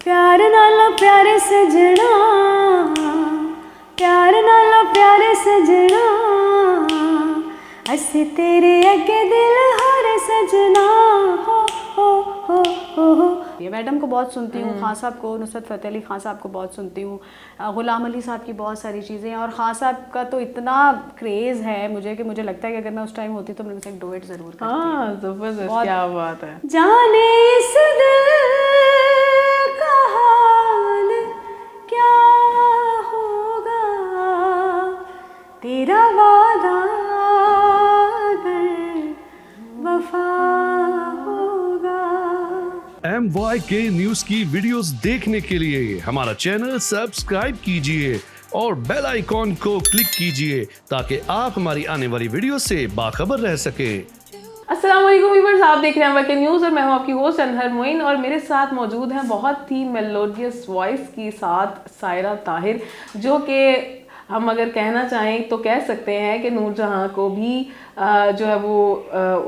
प्यार नाला प्यारे सजना, प्यार नाला प्यारे सजना, अस तेरे अगे दिल हारे सजना। हो। ये मैडम को बहुत सुनती हूँ, खान साहब को, नुसरत फ़तेह अली खान साहब को बहुत सुनती हूँ, ग़ुलाम अली साहब की बहुत सारी चीज़ें हैं। और खान साहब का तो इतना क्रेज़ है मुझे कि मुझे लगता है कि अगर मैं उस टाइम होती तो मैं उनसे एक डुएट ज़रूर करती। हाँ ज़बरदस्त, क्या बात है। जाने इस दिल का हाल क्या होगा, तेरा वादा अगर वफा होगा। MYK न्यूज की वीडियोस देखने के लिए हमारा चैनल सब्सक्राइब कीजिए और बेल आइकॉन को क्लिक कीजिए ताकि आप हमारी आने वाली वीडियो से बाखबर रह सके। अस्सलाम वालेकुम व्यूअर्स, आप देख रहे हैं MYK न्यूज़ और मैं हूं आपकी होस्ट अनहर मोइन। और मेरे साथ मौजूद हैं बहुत ही मेलोडियस वॉइस के साथ सायरा ताहिर, जो कि हम अगर कहना चाहें तो कह सकते हैं कि नूरजहां को भी जो है वो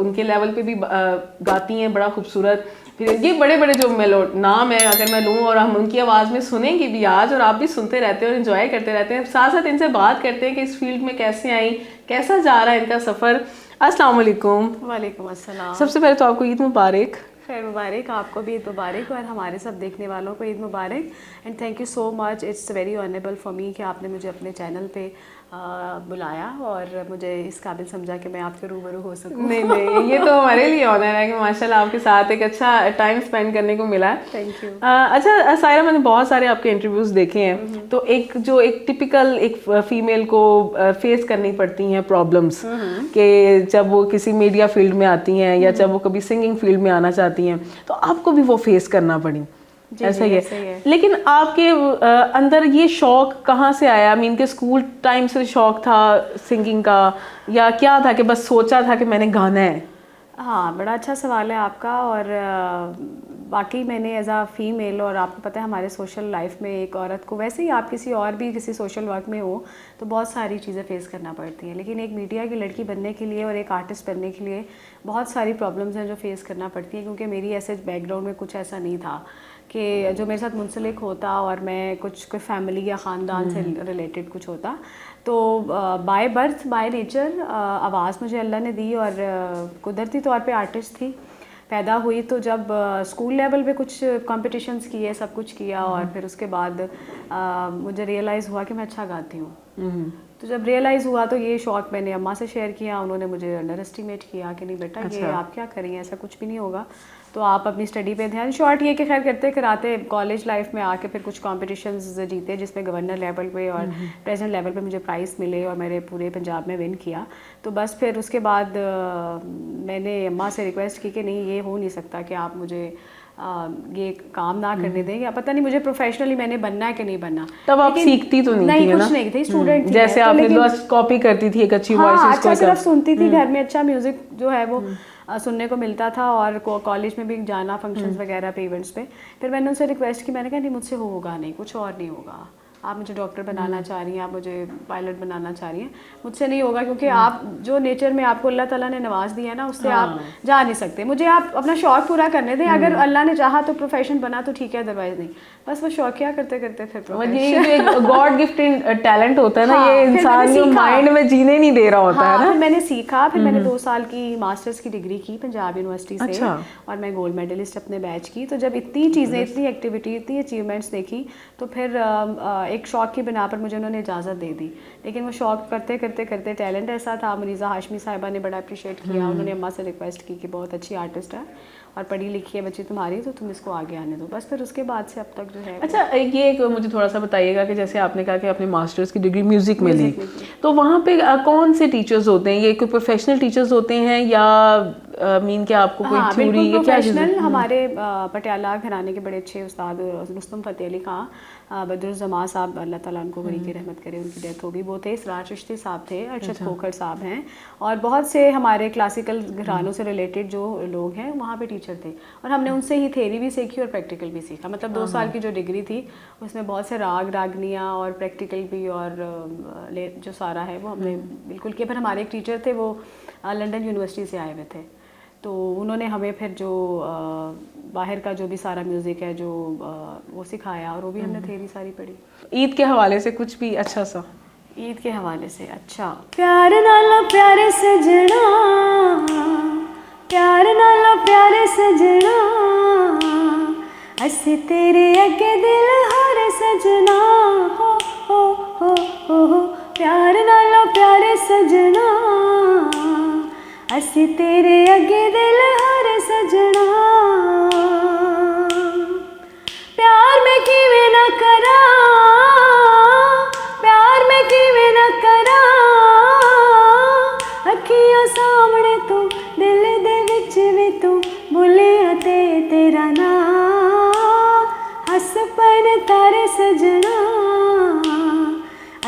उनके लेवल पे भी गाती हैं, बड़ा खूबसूरत। फिर ये बड़े बड़े जो नाम है अगर मैं लूँ और हम उनकी आवाज़ में सुनेंगे भी आज, और आप भी सुनते रहते हैं और इन्जॉय करते रहते हैं। साथ साथ इनसे बात करते हैं कि इस फील्ड में कैसे आई, कैसा जा रहा है इनका सफ़र। अस्सलाम वालेकुम। वालेकुम अस्सलाम। सबसे पहले तो आपको ईद मुबारक। खैर मुबारक, आपको भी ईद मुबारक और हमारे सब देखने वालों को ईद मुबारक। And thank you so much, it's very honourable for me कि आपने मुझे अपने चैनल पे बुलाया और मुझे इस काबिल समझा कि मैं आपके रूबरू हो सकूं। नहीं, ये तो हमारे लिए ऑनर है कि माशाल्लाह आपके साथ एक अच्छा टाइम स्पेंड करने को मिला है। Thank you. अच्छा सायरा, मैंने बहुत सारे आपके इंटरव्यूज़ देखे हैं, तो एक टिपिकल एक फीमेल को फेस करनी पड़ती हैं प्रॉब्लम्स कि जब वो किसी मीडिया फील्ड में आती हैं या जब वो कभी सिंगिंग फील्ड में आना चाहती हैं तो आपको भी वो फेस करना पड़ी। ऐसा ही है। लेकिन आपके अंदर ये शौक कहाँ से आया? मीन के स्कूल टाइम से शौक था सिंगिंग का, या क्या था कि बस सोचा था कि मैंने गाना है? हाँ, बड़ा अच्छा सवाल है आपका। और बाकी मैंने एज आ फीमेल, और आपको पता है हमारे सोशल लाइफ में एक औरत को, वैसे ही आप किसी और भी किसी सोशल वर्क में हो तो बहुत सारी चीज़ें फेस करना पड़ती हैं, लेकिन एक मीडिया की लड़की बनने के लिए और एक आर्टिस्ट बनने के लिए बहुत सारी प्रॉब्लम्स हैं जो फेस करना पड़ती हैं। क्योंकि मेरी ऐसे बैकग्राउंड में कुछ ऐसा नहीं था कि जो मेरे साथ मुंसलिक होता और मैं कोई फैमिली या ख़ानदान से रिलेटेड कुछ होता। तो बाय बर्थ बाय नेचर आवाज़ मुझे अल्लाह ने दी और कुदरती तौर पे आर्टिस्ट थी, पैदा हुई। तो जब स्कूल लेवल पे कुछ कॉम्पिटिशन्स किए, सब कुछ किया, और फिर उसके बाद मुझे रियलाइज़ हुआ कि मैं अच्छा गाती हूँ। तो जब रियलाइज़ हुआ तो ये शौक मैंने अम्मा से शेयर किया, उन्होंने मुझे अंडर एस्टिमेट किया कि नहीं बेटा ये आप क्या करेंगे, ऐसा कुछ भी नहीं होगा, तो आप अपनी स्टडी पे ध्यान। शॉर्ट ये कि खैर करते कराते कॉलेज लाइफ में आके फिर कुछ कॉम्पिटिशन्स जीते जिसमें गवर्नर लेवल पे और प्रेसिडेंट लेवल पे मुझे प्राइज़ मिले और मेरे पूरे पंजाब में विन किया। तो बस फिर उसके बाद मैंने अम्मा से रिक्वेस्ट की कि नहीं ये हो नहीं सकता कि आप मुझे ये काम ना करने दें, या पता नहीं मुझे प्रोफेशनली मैंने बनना है कि नहीं बनना। तब आप सीखती तो नहीं थी, कुछ नहीं थी, स्टूडेंट थी। जैसे आपने बस कॉपी करती थी एक अच्छी वॉइस, अच्छा सिर्फ सुनती थी, घर में अच्छा म्यूजिक जो है वो सुनने को मिलता था, और कॉलेज में भी जाना फंक्शंस वगैरह पे, इवेंट्स पे। फिर मैंने उनसे रिक्वेस्ट की, मैंने कहा नहीं मुझसे होगा नहीं, कुछ और नहीं होगा, आप मुझे डॉक्टर बनाना चाह रही हैं, आप मुझे पायलट बनाना चाह रही हैं, मुझसे नहीं होगा। क्योंकि आप जो नेचर में आपको अल्लाह ताला ने नवाज दिया है ना, उससे आप जा नहीं सकते। मुझे आप अपना शौक पूरा करने दें, अगर अल्लाह ने चाहा तो प्रोफेशन बना तो ठीक है, अदरवाइज नहीं। बस वो शौक क्या करते करते फिर ये जो गॉड गिफ्टेड टैलेंट होता है ना, ये इंसान जो माइंड में जीने नहीं दे रहा होता है ना। फिर मैंने सीखा, फिर मैंने 2 साल की मास्टर्स की डिग्री की पंजाब यूनिवर्सिटी से, और मैं गोल्ड मेडलिस्ट अपने बैच की। तो जब इतनी चीज़ें, इतनी एक्टिविटी, इतनी अचीवमेंट्स देखी तो फिर एक शौक की बिना पर मुझे उन्होंने इजाज़त दे दी। लेकिन वो शौक करते करते करते टैलेंट ऐसा था, मुनीज़ा हाशमी साहिबा ने बड़ा अप्रिशिएट किया, उन्होंने अम्मा से रिक्वेस्ट की कि बहुत अच्छी आर्टिस्ट है और पढ़ी लिखी है बच्ची तुम्हारी, तो तुम इसको आगे आने दो। बस फिर उसके बाद से अब तक जो है। अच्छा, ये एक मुझे थोड़ा सा बताइएगा कि जैसे आपने कहा कि आपने मास्टर्स की डिग्री म्यूजिक में ली, तो वहाँ पे कौन से टीचर्स होते हैं? ये कोई प्रोफेशनल टीचर्स होते हैं या मीन के आपको कोई थ्योरी या क्या? प्रोफेशनल हमारे पटियाला घराने के बड़े अच्छे उस्ताद रुस्तम फ़तेह अली खां, बदरुज़्ज़मा साहब, अल्लाह ताला उनको बड़ी की रहमत करे, उनकी डेथ हो गई, वो थे। इसरार चिश्ती साहब थे, अरशद खोखर साहब हैं, और बहुत से हमारे क्लासिकल घरानों से रिलेटेड जो लोग हैं वहाँ पे टीचर थे। और हमने उनसे ही थ्योरी भी सीखी और प्रैक्टिकल भी सीखा। मतलब 2 साल की जो डिग्री थी उसमें बहुत से राग रागनियाँ और प्रैक्टिकल भी और जो सारा है वो हमने बिल्कुल किया। फिर हमारे एक टीचर थे वो लंदन यूनिवर्सिटी से आए हुए थे, तो उन्होंने हमें फिर जो बाहर का जो भी सारा म्यूज़िक है जो वो सिखाया, और वो भी हमने थ्योरी सारी पढ़ी। ईद के हवाले से कुछ भी अच्छा सा? ईद के हवाले से अच्छा, प्यार नाला प्यारे सजना, प्यार नाला प्यारे सजना, असी तेरे अगे दिल हार सजना, हो हो हो हो, प्यार नाला प्यारे सजना, असी तेरे अगे दिल हार सजना, प्यार में किवें ना करा, प्यार में किवें ना करा, अखियां सामने तू दिल दे विच वी तू भुलिया ते तेरा ना, हस पन तारे सजना,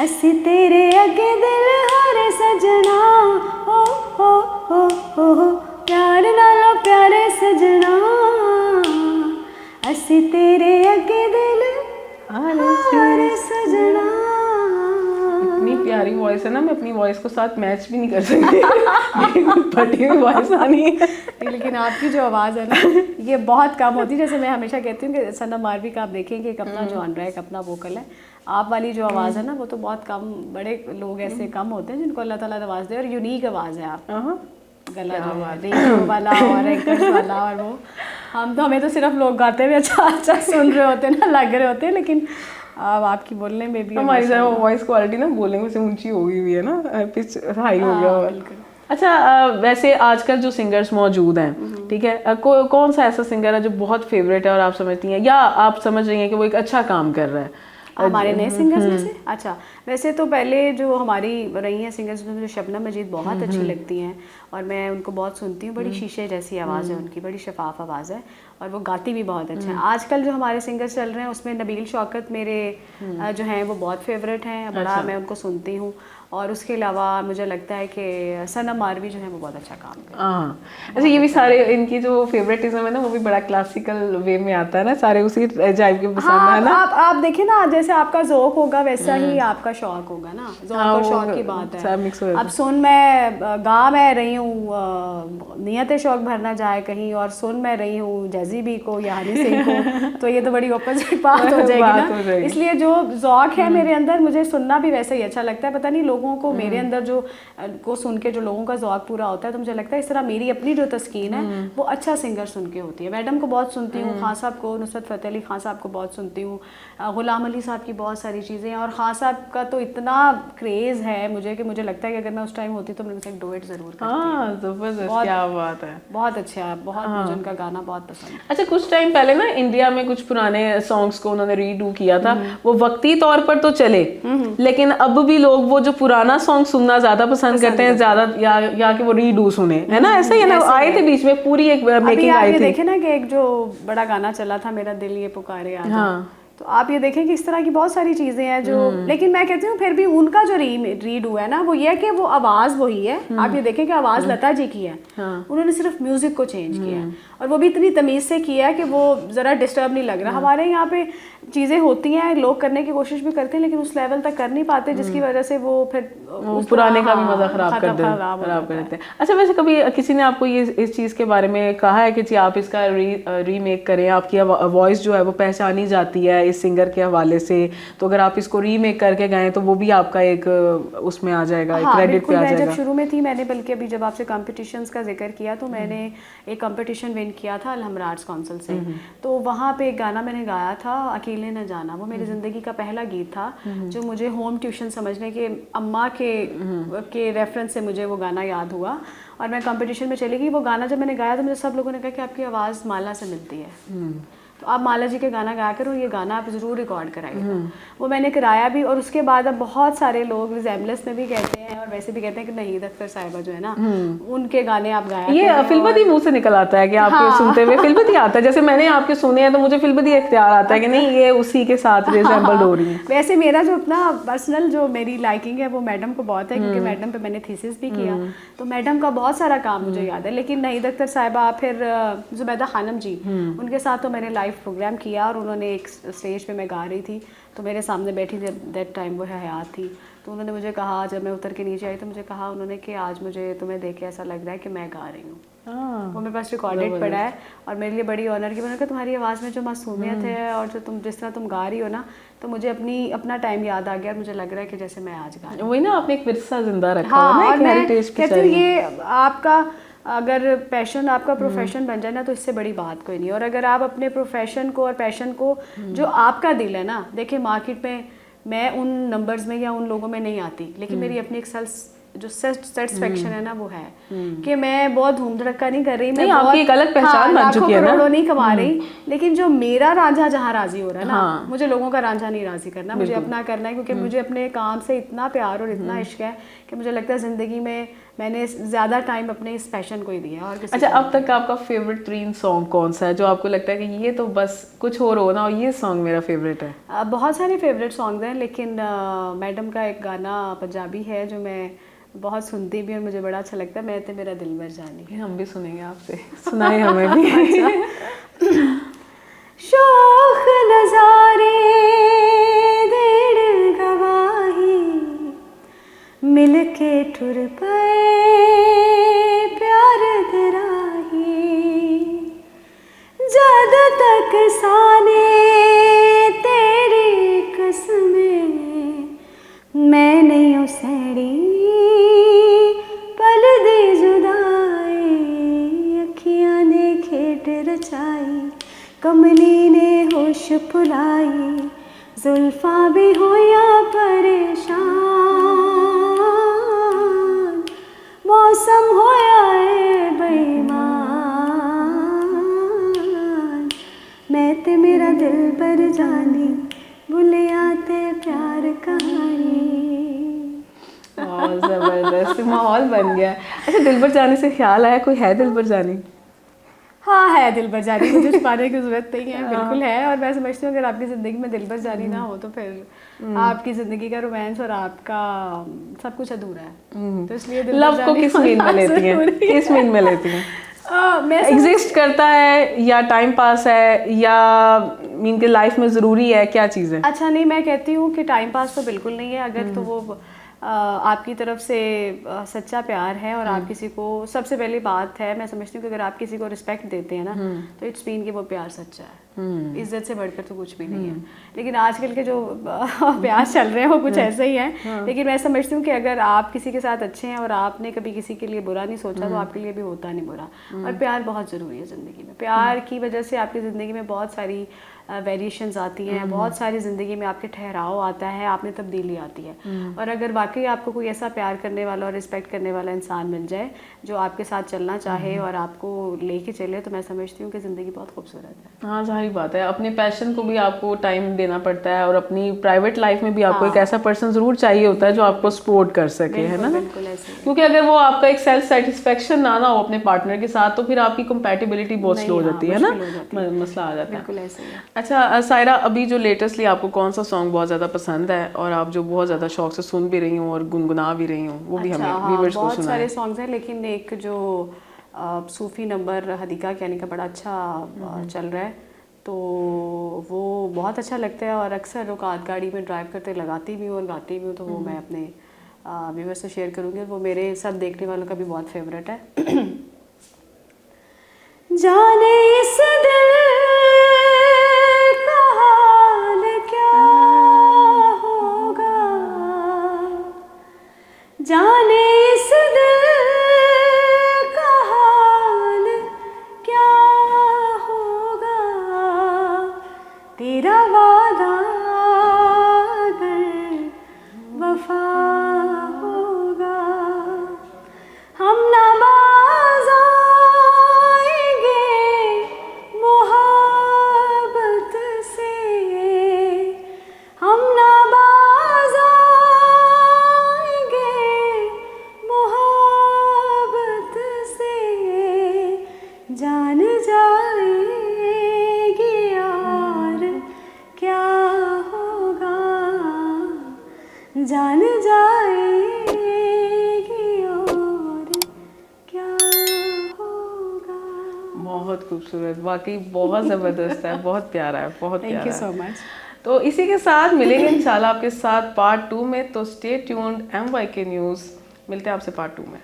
असी तेरे अगे दिल हार सजना, हो हो हो हो, प्यार नाला प्यारे सजना, असी तेरे अगे दिल हार सजना। इतनी प्यारी वॉइस है ना, मैं अपनी वॉइस को साथ मैच भी नहीं कर सकती। फटी हुई वॉइस आनी है। लेकिन आपकी जो आवाज़ है ना, ये बहुत कम होती है। जैसे मैं हमेशा कहती हूँ कि सनम मारवी का आप देखेंगे एक अपना जो अनरा है, एक अपना वोकल है। आप वाली जो आवाज़ है ना, वो तो बहुत कम, बड़े लोग ऐसे कम होते हैं जिनको अल्लाह ताला ने आवाज़ दे, और यूनिक आवाज़ है आप। गला जो है रेडियो वाला और एंकर्स वाला, और वो हमें तो सिर्फ लोग गाते हुए अच्छा अच्छा सुन रहे होते हैं ना, लग रहे होते हैं, लेकिन अब आपकी बोलने में भी हमारी वॉइस क्वालिटी ना बोलने में से ऊंची हो गई हुई है ना, पिच हाई हो गया हुआ। अच्छा, वैसे आजकल जो सिंगर्स मौजूद हैं, ठीक है, कौन सा ऐसा सिंगर है जो बहुत फेवरेट है और आप समझती हैं या आप समझ रही हैं कि वो एक अच्छा काम कर रहा है हमारे नए सिंगर्स में से? अच्छा, वैसे तो पहले जो हमारी रही हैं सिंगर्स में मुझे शबनम मजीद बहुत अच्छी लगती हैं, और मैं उनको बहुत सुनती हूँ। बड़ी शीशे जैसी आवाज़ है उनकी, बड़ी शफाफ आवाज़ है, और वो गाती भी बहुत अच्छा है। आजकल जो हमारे सिंगर्स चल रहे हैं उसमें नबील शौकत मेरे जो हैं वो बहुत फेवरेट हैं, बड़ा मैं उनको सुनती हूँ। और उसके अलावा मुझे लगता है कि सनम मारवी जो है वो बहुत अच्छा काम कर रही है। अच्छा, ये भी सारे इनकी जो फेवरेटिज्म है ना, वो भी बड़ा क्लासिकल वे में आता है ना, सारे उसी जाइब के पसंद है ना। आप देखिए ना, जैसे आपका ज़ौक़ होगा वैसा ही आपका शौक होगा ना, ज़ौक़ और शौक की बात है। अब सुन मैं गा मैं रही हूँ नियत शौक भरना जाए कहीं, और सुन मैं रही हूँ जैजी बी को या हनी सिंह को, तो ये तो बड़ी ऑपोजिट बात हो जाएगी ना। इसलिए जो ज़ौक़ है मेरे अंदर, मुझे सुनना भी वैसे ही अच्छा लगता है। पता नहीं लोगों को मेरे अंदर जो को सुन के जो लोगों का ज़ौक़ पूरा होता है, तो मुझे लगता है इस तरह मेरी अपनी जो तस्कीन है वो अच्छा सिंगर सुन के होती है। मैडम को बहुत सुनती हूँ, खान साहब को, नुसरत फ़तेह अली खान साहब को बहुत सुनती हूँ, गुलाम अली साहब की बहुत सारी चीज़ें हैं, और खान साहब का तो इतना क्रेज़ है मुझे कि मुझे लगता है कि अगर मैं उस टाइम होती तो मैं उनसे एक डुएट ज़रूर करती। ज़बरदस्त, क्या बात है, बहुत अच्छा है, बहुत मुझे उनका गाना बहुत पसंद है। अच्छा, कुछ टाइम पहले ना इंडिया में कुछ पुराने सॉन्ग्स को उन्होंने रीडू किया था, वो वक्ती तौर पर तो चले, लेकिन अब भी लोग वो जो पुराना सॉन्ग सुनना ज्यादा पसंद करते हैं ज्यादा, या कि वो रीडू सुने, है ना? ऐसा ही है ना, आए थे बीच में पूरी एक मेकिंग आई थी। देखे ना कि एक जो बड़ा गाना चला था, मेरा दिल ये पुकारे आ जाए, तो आप ये देखें कि इस तरह की बहुत सारी चीज़ें हैं जो, लेकिन मैं कहती हूँ फिर भी उनका जो रीड हुआ है ना, वो ये है कि वो आवाज़ वही है। आप ये देखें कि आवाज़ लता जी की है, उन्होंने सिर्फ म्यूज़िक को चेंज किया है, और वो भी इतनी तमीज़ से किया है कि वो ज़रा डिस्टर्ब नहीं लग रहा। हमारे यहाँ पे चीज़ें होती हैं, लोग करने की कोशिश भी करते हैं, लेकिन उस लेवल तक कर नहीं पाते, जिसकी वजह से वो फिर पुराने का भी मज़ा ख़राब कर देते हैं। अच्छा, वैसे कभी किसी ने आपको ये इस चीज़ के बारे में कहा है कि जी आप इसका रीमेक करें, आपकी वॉइस जो है वो पहचानी जाती है इस सिंगर के हवाले से, तो अगर आप इसको रीमेक करके गाएं तो वो भी आपका एक उसमें आ जाएगा, एक क्रेडिट पे आ जाएगा? जब शुरू में थी, मैंने बल्कि अभी जब आपसे कॉम्पिटिशन्स का जिक्र किया, तो मैंने एक कंपटीशन विन किया था अलहमरा आर्ट्स काउंसिल से, तो वहाँ पे एक गाना मैंने गाया था, अकेले न जाना। वो मेरी ज़िंदगी का पहला गीत था जो मुझे होम ट्यूशन समझने के अम्मा के रेफरेंस से मुझे वो गाना याद हुआ, और मैं कंपटीशन में चली गई। वो गाना जब मैंने गाया तो मुझे सब लोगों ने कहा कि आपकी आवाज़ माला से मिलती है, तो आप माला जी के गाना गाया करो, ये गाना आप ज़रूर रिकॉर्ड कराइए। वो मैंने कराया भी, और उसके बाद अब बहुत सारे लोग रिजेम्बलेंस में भी कहते हैं और वैसे भी कहते हैं कि नहीद अख्तर साहिबा जो है ना, उनके गाने आप गाया। ये फिल्मती मुंह से निकल आता है कि आपके सुनते हुए फिल्मती आता है, जैसे मैंने आपके सुने हैं तो मुझे फिल्मती इख्तियार आता है कि नहीं ये उसी के साथ रिजेंबल्ड हो रही है। वैसे मेरा जो अपना पर्सनल जो मेरी लाइकिंग है वो मैडम को बहुत है, क्योंकि मैडम पे मैंने थीसिस भी किया, तो मैडम का बहुत सारा काम मुझे याद है। लेकिन नहीद अख्तर साहिबा, फिर जुबैदा खानम जी, उनके साथ तो मैंने लाइव लाइव प्रोग्राम किया और उन्होंने एक स्टेज पे मैं गा रही थी, तो मेरे सामने बैठी दैट टाइम वो हयात थी, तो उन्होंने मुझे कहा, जब मैं उतर के नीचे आई तो मुझे कहा उन्होंने कि आज मुझे तुम्हें देख के ऐसा लग रहा है कि मैं गा रही हूँ। वो मेरे पास रिकॉर्डेड पड़ा है और मेरे लिए बड़ी ऑनर की। मैंने कहा तुम्हारी आवाज़ में जो मासूमियत है और जो तुम जिस तरह तुम गा रही हो ना, तो मुझे अपना टाइम याद आ गया और मुझे लग रहा है कि जैसे मैं आज गा रही हूँ। वही ना, आपने एक विरसा जिंदा रखा हाँ, हुआ है ना, और एक मैं हेरिटेज कहती हूँ ये आपका अगर पैशन आपका प्रोफेशन बन जाए ना, तो इससे बड़ी बात कोई नहीं। और अगर आप अपने प्रोफेशन को और पैशन को, जो आपका दिल है ना, देखिए मार्केट में मैं उन नंबर्स में या उन लोगों में नहीं आती, लेकिन मेरी अपनी एक जो सेटिस्फेक्शन है ना, वो है कि मैं बहुत धूम धड़क्का नहीं कर रही, मैं आपकी एक अलग पहचान बन चुकी है ना, करोड़ों नहीं कमा रही, लेकिन जो मेरा रांझा जहाँ राजी हो रहा है ना, मुझे लोगों का रांझा नहीं राजी करना, मुझे अपना करना है, क्योंकि मुझे अपने काम से इतना प्यार और इतना इश्क है कि मुझे लगता है ज़िंदगी में मैंने ज़्यादा टाइम अपने इस पैशन को ही दिया। और अच्छा, अब तक का आपका फेवरेट 3 सॉन्ग कौन सा है जो आपको लगता है कि ये तो बस कुछ और हो ना, और ये सॉन्ग मेरा फेवरेट है? बहुत सारे फेवरेट सॉन्ग्स हैं, लेकिन मैडम का एक गाना पंजाबी है जो मैं बहुत सुनती भी और मुझे बड़ा अच्छा लगता है, मैं ते मेरा दिल भर जानी। हम भी सुनेंगे आपसे, सुनाए हमें भी। शौख नजारे देड़ गवाही मिल के ठुर पे प्यार दराही जद तक साने तेरी कसमें मैं नहीं उसड़ी पल दी जुदाई अखियां ने खेट रचाई कमली ने होश भुलाई जुल्फा भी होया परेशान मौसम होया है बेईमान मैं ते मेरा दिल पर जानी भुलिया ते प्यार कहानी। जबरदस्त माहौल बन गया। अच्छा, दिल पर जाने से ख्याल आया, कोई है दिल पर जानी? हाँ है दिल पर जानी, मुझे छुपाने की जरूरत नहीं है, बिल्कुल है। और मैं समझती हूँ अगर आपकी ज़िंदगी में दिल पर जानी ना हो तो फिर आपकी ज़िंदगी का रोमांस और आपका सब कुछ अदूरा है। तो इसलिए लव को किस मीन में लेती हैं? किस मीन में लेती हैं? मैं एग्जिस्ट करता है या टाइम पास है या मीन के लाइफ में ज़रूरी है, क्या चीज़ है? अच्छा नहीं, मैं कहती हूँ कि टाइम पास तो बिल्कुल नहीं है। अगर तो वो आपकी तरफ से सच्चा प्यार है और आप किसी को, सबसे पहली बात है मैं समझती हूँ कि अगर आप किसी को रिस्पेक्ट देते हैं ना, तो इट्स मीन कि वो प्यार सच्चा है। इज्जत से बढ़कर तो कुछ भी नहीं है। लेकिन आजकल के जो प्यार चल रहे हैं वो कुछ ऐसे ही हैं। लेकिन मैं समझती हूँ कि अगर आप किसी के साथ अच्छे हैं और आपने कभी किसी के लिए बुरा नहीं सोचा तो आपके लिए भी होता नहीं बुरा। और प्यार बहुत ज़रूरी है ज़िंदगी में। प्यार की वजह से आपकी ज़िंदगी में बहुत सारी वेरिएशंस आती हैं, बहुत सारी ज़िंदगी में आपके ठहराव आता है, आप में तब्दीली आती है। और अगर वाकई आपको कोई ऐसा प्यार करने वाला और रिस्पेक्ट करने वाला इंसान मिल जाए जो आपके साथ चलना चाहे और आपको लेके चले, तो मैं समझती हूँ कि ज़िंदगी बहुत खूबसूरत है। हाँ, जाहिर बात है, अपने पैशन को भी आपको टाइम देना पड़ता है और अपनी प्राइवेट लाइफ में भी आपको एक ऐसा पर्सन ज़रूर चाहिए होता है जो आपको सपोर्ट कर सके, है ना? बिल्कुल ऐसे। क्योंकि अगर वो आपका एक सेल्फ सेटिस्फेक्शन ना हो अपने पार्टनर के साथ, तो फिर आपकी कंपैटिबिलिटी बहुत स्लो हो जाती है ना, मसला आ जाता है। बिल्कुल ऐसे ही। अच्छा सायरा, अभी जो लेटेस्टली आपको कौन सा सॉन्ग बहुत ज़्यादा पसंद है और आप जो बहुत ज़्यादा शौक से सुन भी रही हूँ और गुनगुना भी रही हूँ, वो भी हमें व्यूअर्स को सुनाएं। बहुत सारे सॉन्ग्स हैं, लेकिन एक जो सूफी नंबर हदीका कहने का बड़ा अच्छा चल रहा है, तो वो बहुत अच्छा लगता है और अक्सर औकात गाड़ी में ड्राइव करते लगाती भी हूँ और गाती भी हूँ, तो वो मैं अपने व्यूअर्स से शेयर करूँगी और वो मेरे सब देखने वालों का भी बहुत फेवरेट है। जाने इस दिल का हाल क्या होगा, जाने इस दिल का हाल क्या होगा, तेरा वादा अगर वफा होगा, हम नवाज आएंगे मोहब्बत से, हम नवाज आएंगे मोहब्बत से, जान जाएगी और क्या होगा, जान जाएगी और क्या होगा। बहुत खूबसूरत। खूबसूरत, वाकई बहुत ज़बरदस्त है, बहुत प्यारा है, बहुत थैंक प्यारा यू है। So much. तो इसी के साथ मिलेंगे इंशाल्लाह आपके साथ पार्ट 2 में, तो स्टे ट्यून्ड MYK न्यूज़, मिलते हैं आपसे पार्ट 2 में।